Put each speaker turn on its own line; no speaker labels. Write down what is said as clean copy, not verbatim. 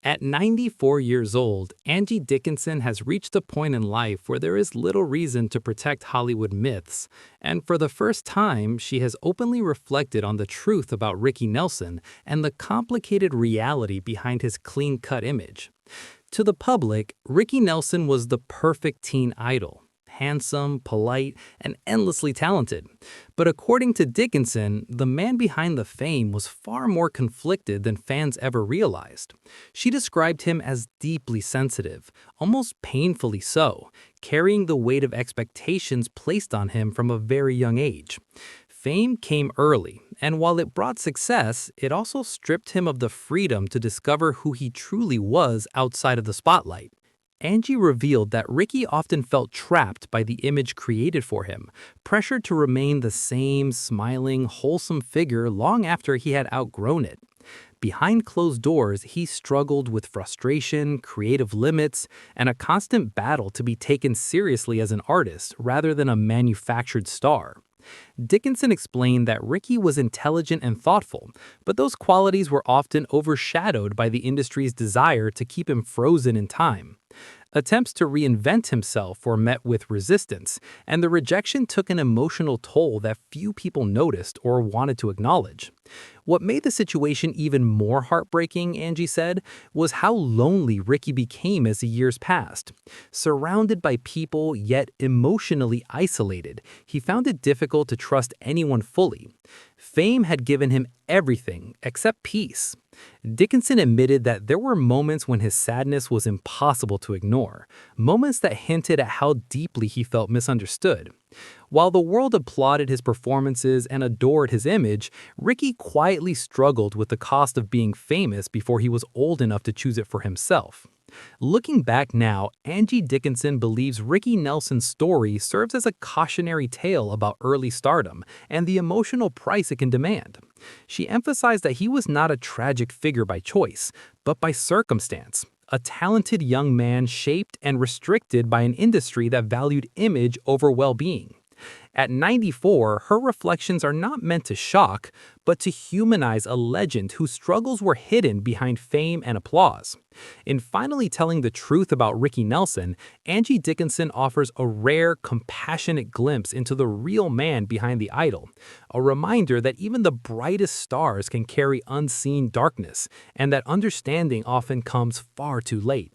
At 94 years old, Angie Dickinson has reached a point in life where there is little reason to protect Hollywood myths, and for the first time, she has openly reflected on the truth about Ricky Nelson and the complicated reality behind his clean-cut image. To the public, Ricky Nelson was the perfect teen idol. Handsome, polite, and endlessly talented. But according to Dickinson, the man behind the fame was far more conflicted than fans ever realized. She described him as deeply sensitive, almost painfully so, carrying the weight of expectations placed on him from a very young age. Fame came early, and while it brought success, it also stripped him of the freedom to discover who he truly was outside of the spotlight. Angie revealed that Ricky often felt trapped by the image created for him, pressured to remain the same smiling, wholesome figure long after he had outgrown it. Behind closed doors, he struggled with frustration, creative limits, and a constant battle to be taken seriously as an artist rather than a manufactured star. Dickinson explained that Ricky was intelligent and thoughtful, but those qualities were often overshadowed by the industry's desire to keep him frozen in time. Attempts to reinvent himself were met with resistance, and the rejection took an emotional toll that few people noticed or wanted to acknowledge. What made the situation even more heartbreaking, Angie said, was how lonely Ricky became as the years passed. Surrounded by people, yet emotionally isolated, he found it difficult to trust anyone fully. Fame had given him everything except peace. Dickinson admitted that there were moments when his sadness was impossible to ignore, moments that hinted at how deeply he felt misunderstood. While the world applauded his performances and adored his image, Ricky quietly struggled with the cost of being famous before he was old enough to choose it for himself. Looking back now, Angie Dickinson believes Ricky Nelson's story serves as a cautionary tale about early stardom and the emotional price it can demand. She emphasized that he was not a tragic figure by choice, but by circumstance. A talented young man shaped and restricted by an industry that valued image over well-being. At 94, her reflections are not meant to shock, but to humanize a legend whose struggles were hidden behind fame and applause. In finally telling the truth about Ricky Nelson, Angie Dickinson offers a rare, compassionate glimpse into the real man behind the idol, a reminder that even the brightest stars can carry unseen darkness, and that understanding often comes far too late.